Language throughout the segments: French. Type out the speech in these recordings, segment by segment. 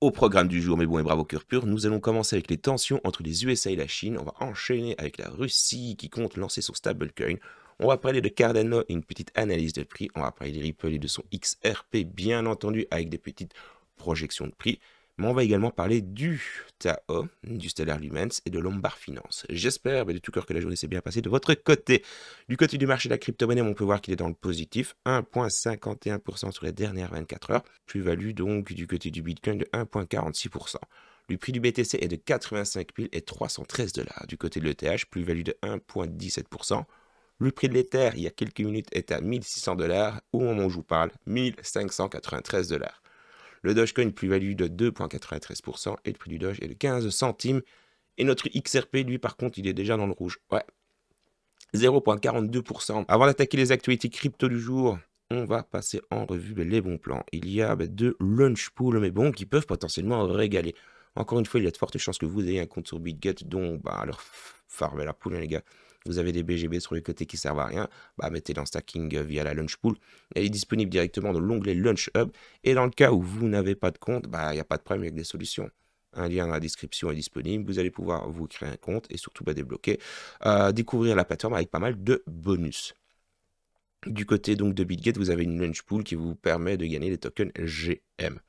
Au programme du jour, mes bons et bravos cœurs purs, nous allons commencer avec les tensions entre les USA et la Chine. On va enchaîner avec la Russie qui compte lancer son stablecoin. On va parler de Cardano et une petite analyse de prix. On va parler de Ripple et de son XRP, bien entendu, avec des petites projections de prix. Mais on va également parler du TAO, du Stellar Lumens et de Lombard Finance. J'espère de tout cœur que la journée s'est bien passée de votre côté. Du côté du marché de la crypto-monnaie, on peut voir qu'il est dans le positif, 1,51% sur les dernières 24 heures. Plus-value donc du côté du Bitcoin de 1,46%. Le prix du BTC est de 85 313 $. Du côté de l'ETH, plus-value de 1,17%. Le prix de l'Ether, il y a quelques minutes, est à 1600 $. Au moment où je vous parle, 1593 $. Le Dogecoin, plus-value de 2,93% et le prix du Doge est de 15 centimes. Et notre XRP, lui, par contre, il est déjà dans le rouge. Ouais, 0,42%. Avant d'attaquer les actualités crypto du jour, on va passer en revue les bons plans. Il y a deux launch pools, mais bon, qui peuvent potentiellement régaler. Encore une fois, il y a de fortes chances que vous ayez un compte sur BitGet, dont, alors, farmez la poule, hein, les gars. Vous avez des BGB sur les côtés qui servent à rien, mettez dans stacking via la launch pool. Elle est disponible directement dans l'onglet Launch Hub. Et dans le cas où vous n'avez pas de compte, il n'y a pas de problème avec des solutions. Un lien dans la description est disponible. Vous allez pouvoir vous créer un compte et surtout débloquer, découvrir la plateforme avec pas mal de bonus. Du côté donc de BitGet, vous avez une launch pool qui vous permet de gagner les tokens GM.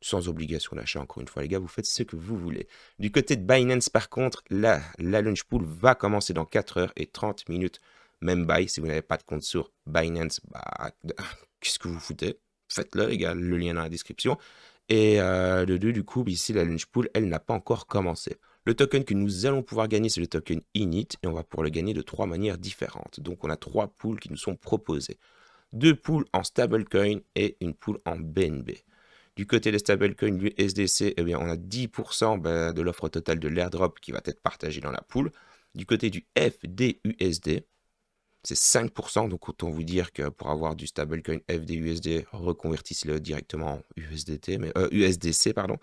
Sans obligation d'achat, encore une fois, les gars, vous faites ce que vous voulez. Du côté de Binance, par contre, la launch pool va commencer dans 4h30. Même buy, si vous n'avez pas de compte sur Binance, qu'est-ce que vous foutez? Faites-le, les gars, le lien dans la description. Et de deux, du coup, ici, la launch pool, elle n'a pas encore commencé. Le token que nous allons pouvoir gagner, c'est le token Init, et on va pouvoir le gagner de 3 manières différentes. Donc, on a 3 pools qui nous sont proposés. 2 pools en stablecoin et une pool en BNB. Du côté des stablecoins du SDC, eh bien, on a 10% de l'offre totale de l'airdrop qui va être partagée dans la pool. Du côté du FDUSD, c'est 5%. Donc, autant vous dire que pour avoir du stablecoin FDUSD, reconvertissez-le directement en USDC, pardon.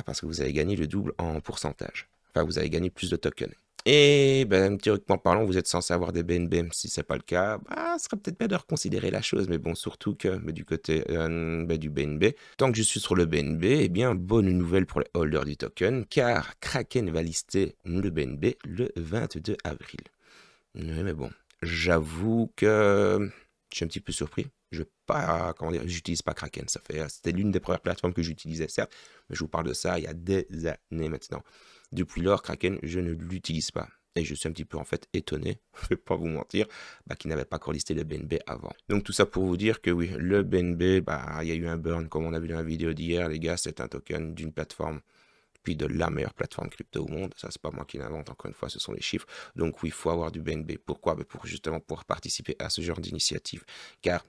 Parce que vous avez gagné le double en pourcentage. Enfin, vous avez gagné plus de tokens. Et théoriquement parlant, vous êtes censé avoir des BNB. Si ce n'est pas le cas, ce serait peut-être bien de reconsidérer la chose. Mais bon, surtout que du côté du BNB, tant que je suis sur le BNB, eh bien, bonne nouvelle pour les holders du token, car Kraken va lister le BNB le 22 avril. Oui, mais bon, j'avoue que je suis un petit peu surpris. Je vais pas, j'utilise pas Kraken. C'était l'une des premières plateformes que j'utilisais, certes, mais je vous parle de ça il y a des années maintenant. Depuis lors, Kraken, je ne l'utilise pas. Et je suis un petit peu en fait étonné, je ne vais pas vous mentir, qu'il n'avait pas encore listé le BNB avant. Donc tout ça pour vous dire que oui, le BNB, il y a eu un burn, comme on a vu dans la vidéo d'hier, les gars, c'est un token d'une plateforme, puis de la meilleure plateforme crypto au monde. Ça, c'est pas moi qui l'invente, encore une fois, ce sont les chiffres. Donc oui, il faut avoir du BNB. Pourquoi? Pour justement pouvoir participer à ce genre d'initiative. Car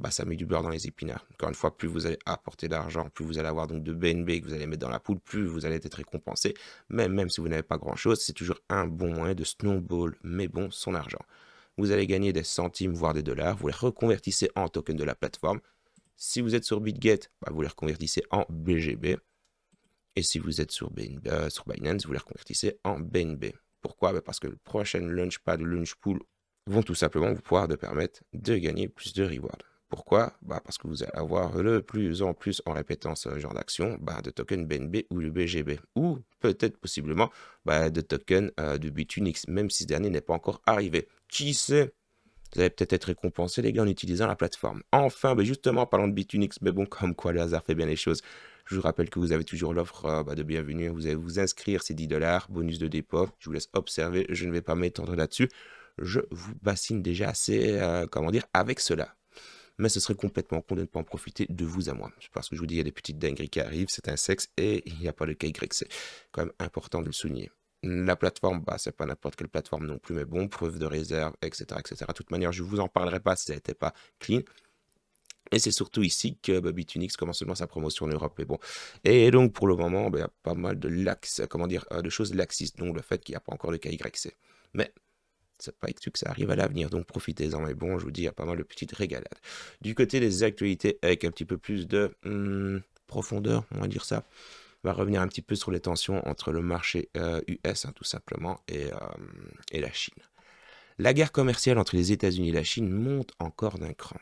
ça met du beurre dans les épinards. Encore une fois, plus vous allez apporter d'argent, plus vous allez avoir donc de BNB que vous allez mettre dans la poule, plus vous allez être récompensé. Même si vous n'avez pas grand-chose, c'est toujours un bon moyen de snowball, mais bon, son argent. Vous allez gagner des centimes, voire des dollars. Vous les reconvertissez en tokens de la plateforme. Si vous êtes sur BitGet, vous les reconvertissez en BGB. Et si vous êtes sur Binance, vous les reconvertissez en BNB. Pourquoi? Parce que le prochain launchpad ou launch pool vont tout simplement vous pouvoir permettre de gagner plus de rewards. Pourquoi? Parce que vous allez avoir de plus en plus, en répétant ce genre d'action, de tokens BNB ou le BGB. Ou peut-être possiblement de tokens de Bitunix, même si ce dernier n'est pas encore arrivé. Qui sait? Vous allez peut-être être récompensé, les gars, en utilisant la plateforme. Enfin, justement, parlant de Bitunix, mais bon, comme quoi le hasard fait bien les choses. Je vous rappelle que vous avez toujours l'offre de bienvenue. Vous allez vous inscrire, c'est 10 $, bonus de dépôt. Je vous laisse observer, je ne vais pas m'étendre là-dessus. Je vous bassine déjà assez, avec cela. Mais ce serait complètement con de ne pas en profiter de vous à moi. Parce que je vous dis, il y a des petites dingueries qui arrivent, c'est un sexe et il n'y a pas de KY. C'est quand même important de le souligner. La plateforme, c'est pas n'importe quelle plateforme non plus, mais bon, preuve de réserve, etc., etc. De toute manière, je ne vous en parlerai pas si ça n'était pas clean. Et c'est surtout ici que Bitunix commence seulement sa promotion en Europe. Et bon. Et donc, pour le moment, il y a pas mal de choses laxistes, dont le fait qu'il n'y a pas encore de KYC. Mais c'est pas exclu que ça arrive à l'avenir, donc profitez-en. Mais bon, je vous dis, il y a pas mal de petites régalades. Du côté des actualités, avec un petit peu plus de profondeur, on va dire ça, on va revenir un petit peu sur les tensions entre le marché US, tout simplement, et la Chine. La guerre commerciale entre les États-Unis et la Chine monte encore d'un cran.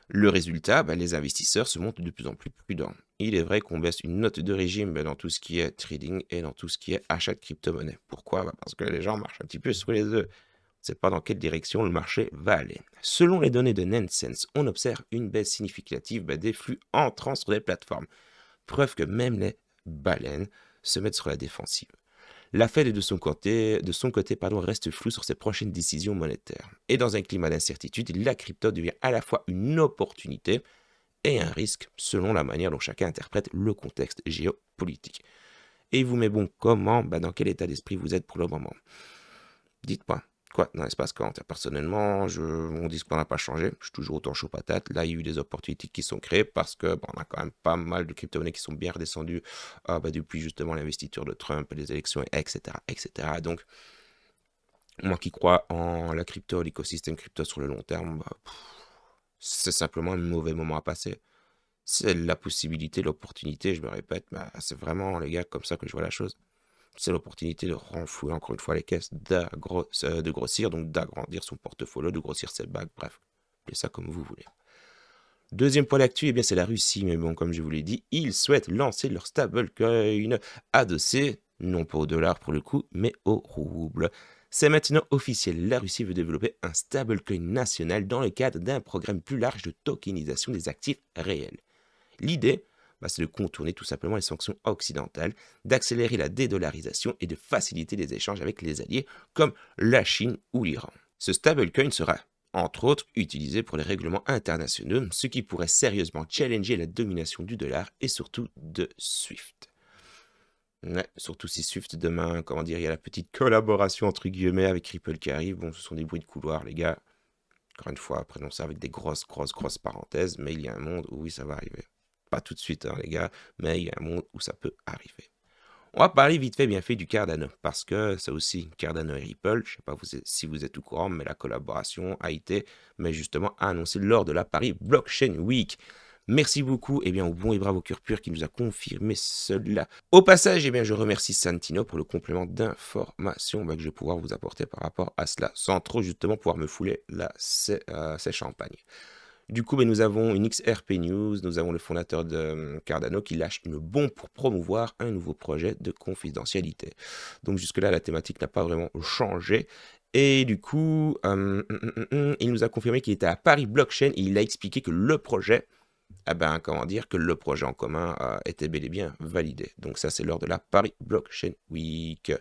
Le résultat, les investisseurs se montrent de plus en plus prudents. Il est vrai qu'on baisse une note de régime dans tout ce qui est trading et dans tout ce qui est achat de crypto-monnaie. Pourquoi? Parce que les gens marchent un petit peu sur les œufs. On ne sait pas dans quelle direction le marché va aller. Selon les données de Nansense, on observe une baisse significative des flux entrants sur les plateformes. Preuve que même les baleines se mettent sur la défensive. La Fed de son côté, reste floue sur ses prochaines décisions monétaires. Et dans un climat d'incertitude, la crypto devient à la fois une opportunité et un risque selon la manière dont chacun interprète le contexte géopolitique. Et vous, mais bon, comment, dans quel état d'esprit vous êtes pour le moment? Dites-moi. Quoi, dans l'espace Quant? Personnellement, mon discours n'a pas changé. Je suis toujours autant chaud patate. Là, il y a eu des opportunités qui sont créées parce que on a quand même pas mal de crypto-monnaies qui sont bien redescendues depuis justement l'investiture de Trump, les élections, etc., etc. Donc, moi qui crois en la crypto, l'écosystème crypto sur le long terme, c'est simplement un mauvais moment à passer. C'est la possibilité, l'opportunité, je me répète, c'est vraiment, les gars, comme ça que je vois la chose. C'est l'opportunité de renflouer encore une fois les caisses, de grossir, donc d'agrandir son portfolio, de grossir ses bagues, bref, appelez ça comme vous voulez. Deuxième point d'actu, c'est la Russie, mais bon, comme je vous l'ai dit, ils souhaitent lancer leur stablecoin adossé, non pas au dollar pour le coup, mais au rouble. C'est maintenant officiel, la Russie veut développer un stablecoin national dans le cadre d'un programme plus large de tokenisation des actifs réels. L'idée, c'est de contourner tout simplement les sanctions occidentales, d'accélérer la dédollarisation et de faciliter les échanges avec les alliés comme la Chine ou l'Iran. Ce stablecoin sera, entre autres, utilisé pour les règlements internationaux, ce qui pourrait sérieusement challenger la domination du dollar et surtout de SWIFT. Ouais, surtout si SWIFT demain, il y a la petite collaboration entre guillemets avec Ripple qui arrive. Bon, ce sont des bruits de couloir, les gars. Encore une fois, prenons ça avec des grosses parenthèses, mais il y a un monde où oui, ça va arriver. Pas tout de suite, les gars, mais il y a un monde où ça peut arriver. On va parler vite fait, bien fait du Cardano, parce que ça aussi, Cardano et Ripple, je ne sais pas si vous êtes au courant, mais la collaboration a été justement annoncée lors de la Paris Blockchain Week. Merci beaucoup au bon et brave au cœur pur qui nous a confirmé cela. Au passage, je remercie Santino pour le complément d'information que je vais pouvoir vous apporter par rapport à cela, sans trop justement pouvoir me fouler là, c'est champagne. Du coup, nous avons une XRP News, nous avons le fondateur de Cardano qui lâche une bombe pour promouvoir un nouveau projet de confidentialité. Donc jusque-là, la thématique n'a pas vraiment changé. Et du coup, il nous a confirmé qu'il était à Paris Blockchain et il a expliqué que le projet, que le projet en commun était bel et bien validé. Donc ça, c'est lors de la Paris Blockchain Week.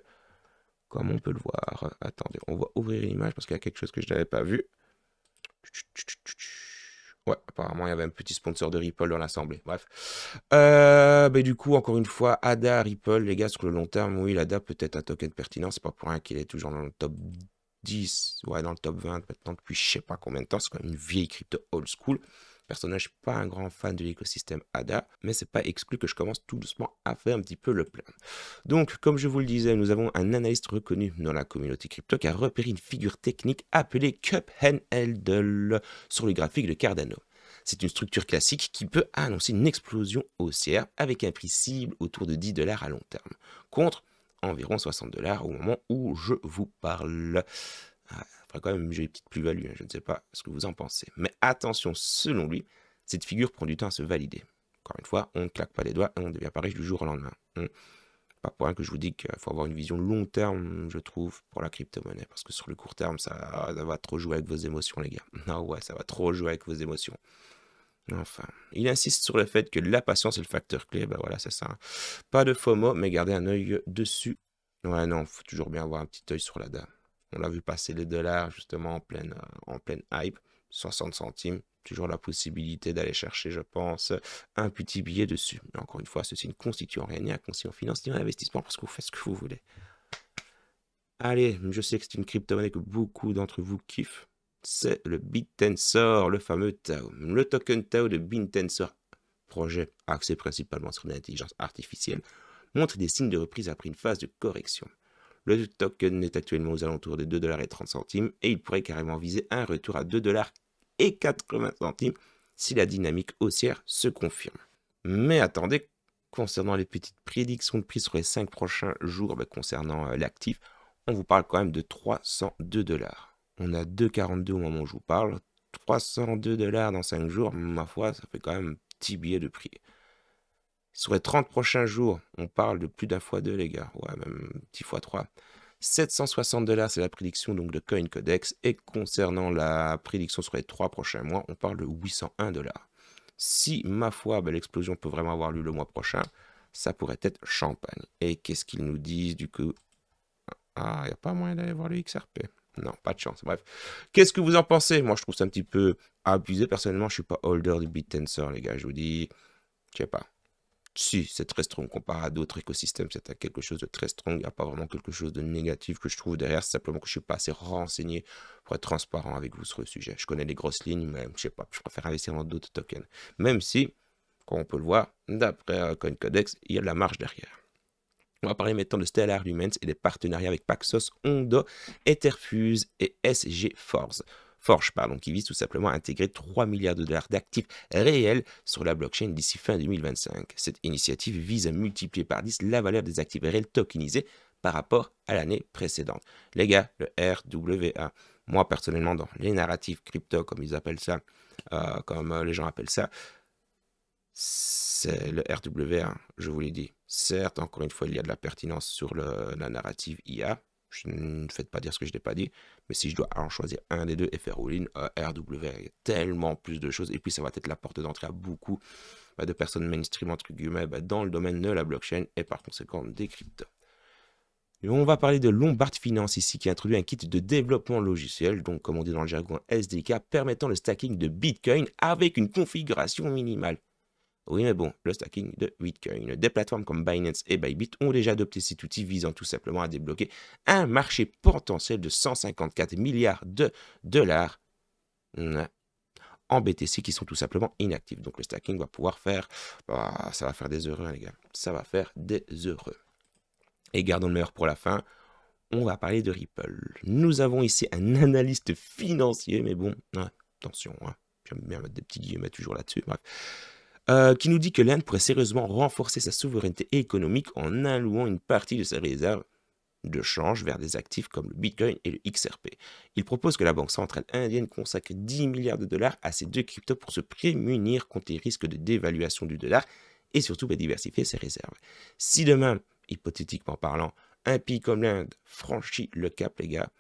Comme on peut le voir. Attendez, on va ouvrir l'image parce qu'il y a quelque chose que je n'avais pas vu. Ouais, apparemment, il y avait un petit sponsor de Ripple dans l'assemblée. Bref. Du coup, encore une fois, ADA, Ripple, les gars, sur le long terme, oui, l'ADA peut être un token pertinent. C'est pas pour rien qu'il est toujours dans le top 10, ouais, dans le top 20 maintenant depuis je sais pas combien de temps. C'est quand même une vieille crypto old school. Personnellement, je suis pas un grand fan de l'écosystème ADA, mais c'est pas exclu que je commence tout doucement à faire un petit peu le plein. Donc, comme je vous le disais, nous avons un analyste reconnu dans la communauté crypto qui a repéré une figure technique appelée Cup Handle sur le graphique de Cardano. C'est une structure classique qui peut annoncer une explosion haussière avec un prix cible autour de 10 $ à long terme, contre environ 60 $ au moment où je vous parle. Après quand même, j'ai une petite plus-value, je ne sais pas ce que vous en pensez. Mais attention, selon lui, cette figure prend du temps à se valider. Encore une fois, on ne claque pas les doigts et on ne devient pas riche du jour au lendemain. Pas pour rien que je vous dis qu'il faut avoir une vision long terme, je trouve, pour la crypto-monnaie. Parce que sur le court terme, ça va trop jouer avec vos émotions, les gars. Ah ouais, ça va trop jouer avec vos émotions. Enfin, il insiste sur le fait que la patience est le facteur clé. Voilà, c'est ça. Pas de FOMO, mais gardez un œil dessus. Ouais, non, faut toujours bien avoir un petit œil sur la dame. On l'a vu passer les dollars justement en pleine hype, 60 centimes. Toujours la possibilité d'aller chercher, je pense, un petit billet dessus. Mais encore une fois, ceci ne constitue en rien ni un conseil en finance ni en investissement parce que vous faites ce que vous voulez. Allez, je sais que c'est une crypto-monnaie que beaucoup d'entre vous kiffent. C'est le BitTensor, le fameux Tao. Le token Tao de BitTensor, projet axé principalement sur l'intelligence artificielle, montre des signes de reprise après une phase de correction. Le token est actuellement aux alentours de 2,30 $ et il pourrait carrément viser un retour à 2,80 $ si la dynamique haussière se confirme. Mais attendez, concernant les petites prédictions de prix sur les 5 prochains jours concernant l'actif, on vous parle quand même de 302 $. On a 2,42 au moment où je vous parle, 302 $ dans 5 jours, ma foi, ça fait quand même un petit billet de prix. Sur les 30 prochains jours, on parle de plus d'un fois 2, les gars. Ouais, même un petit fois 3. 760 $, c'est la prédiction donc de CoinCodex. Et concernant la prédiction sur les 3 prochains mois, on parle de 801 $. Si, ma foi, ben, l'explosion peut vraiment avoir lieu le mois prochain, ça pourrait être champagne. Et qu'est-ce qu'ils nous disent du coup? Ah, il n'y a pas moyen d'aller voir le XRP. Non, pas de chance. Bref. Qu'est-ce que vous en pensez? Moi, je trouve ça un petit peu abusé. Personnellement, je ne suis pas holder de BitTensor, les gars. Je vous dis, je sais pas. Si, c'est très strong comparé à d'autres écosystèmes. C'est quelque chose de très strong. Il n'y a pas vraiment quelque chose de négatif que je trouve derrière. C'est simplement que je ne suis pas assez renseigné pour être transparent avec vous sur le sujet. Je connais les grosses lignes, mais je sais pas. Je préfère investir dans d'autres tokens. Même si, comme on peut le voir, d'après CoinCodex, il y a de la marge derrière. On va parler maintenant de Stellar Lumens et des partenariats avec Paxos, Ondo, Etherfuse et SG Forge. Qui vise tout simplement à intégrer 3 milliards de dollars d'actifs réels sur la blockchain d'ici fin 2025. Cette initiative vise à multiplier par 10 la valeur des actifs réels tokenisés par rapport à l'année précédente. Les gars, le RWA, moi personnellement dans les narratifs crypto, comme ils appellent ça, comme les gens appellent ça, c'est le RWA, je vous l'ai dit. Certes, encore une fois, il y a de la pertinence sur la narrative IA. Je ne faites pas dire ce que je n'ai pas dit. Mais si je dois en choisir un des deux et faire all-in, RWA, il y a tellement plus de choses. Et puis, ça va être la porte d'entrée à beaucoup de personnes mainstream, entre guillemets, dans le domaine de la blockchain et par conséquent des cryptos. Et on va parler de Lombard Finance ici, qui a introduit un kit de développement logiciel, donc comme on dit dans le jargon SDK, permettant le stacking de Bitcoin avec une configuration minimale. Oui, mais bon, le stacking de Bitcoin. Des plateformes comme Binance et Bybit ont déjà adopté cet outil visant tout simplement à débloquer un marché potentiel de 154 milliards de dollars en BTC qui sont tout simplement inactifs. Donc le stacking va pouvoir faire, ça va faire des heureux, hein, les gars. Ça va faire des heureux. Et gardons le meilleur pour la fin. On va parler de Ripple. Nous avons ici un analyste financier, mais bon, attention, j'aime bien mettre des petits guillemets toujours là-dessus, bref. Qui nous dit que l'Inde pourrait sérieusement renforcer sa souveraineté économique en allouant une partie de ses réserves de change vers des actifs comme le Bitcoin et le XRP. Il propose que la Banque centrale indienne consacre 10 milliards de dollars à ces deux cryptos pour se prémunir contre les risques de dévaluation du dollar et surtout diversifier ses réserves. Si demain, hypothétiquement parlant, un pays comme l'Inde franchit le cap, les gars,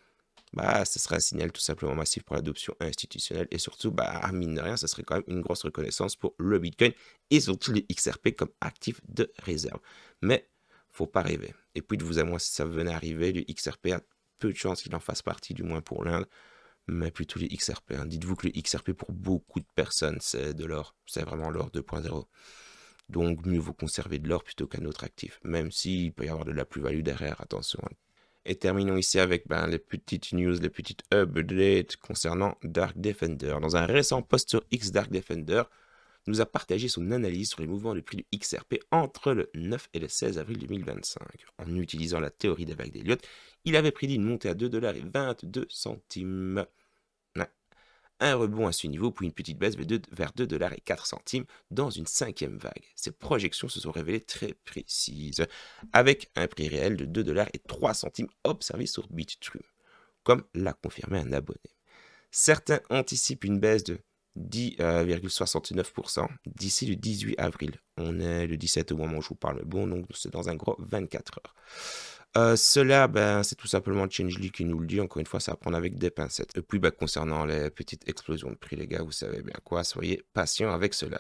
ce serait un signal tout simplement massif pour l'adoption institutionnelle et surtout, mine de rien, ce serait quand même une grosse reconnaissance pour le Bitcoin et surtout les XRP comme actifs de réserve. Mais, faut pas rêver. Et puis, de vous à moi, si ça venait arriver, le XRP a peu de chances qu'il en fasse partie, du moins pour l'Inde, mais plutôt les XRP. Dites-vous que le XRP, pour beaucoup de personnes, c'est de l'or. C'est vraiment l'or 2.0. Donc, mieux vaut conserver de l'or plutôt qu'un autre actif, même s'il peut y avoir de la plus-value derrière, attention. Et terminons ici avec les petites news, les petites updates concernant Dark Defender. Dans un récent post sur X, Dark Defender nous a partagé son analyse sur les mouvements de prix du XRP entre le 9 et le 16 avril 2025. En utilisant la théorie des vagues d'Elliott, il avait prédit une montée à 2,22 $. Un rebond à ce niveau, puis une petite baisse vers 2,04 $ dans une cinquième vague. Ces projections se sont révélées très précises, avec un prix réel de 2,03 $ observé sur Bit.true, comme l'a confirmé un abonné. Certains anticipent une baisse de 10,69% d'ici le 18 avril. On est le 17 au moment où je vous parle, donc c'est dans un gros 24 heures. Cela, c'est tout simplement Changelly qui nous le dit. Encore une fois, ça va prendre avec des pincettes. Et puis, concernant les petites explosions de prix, les gars, vous savez bien quoi, soyez patients avec cela.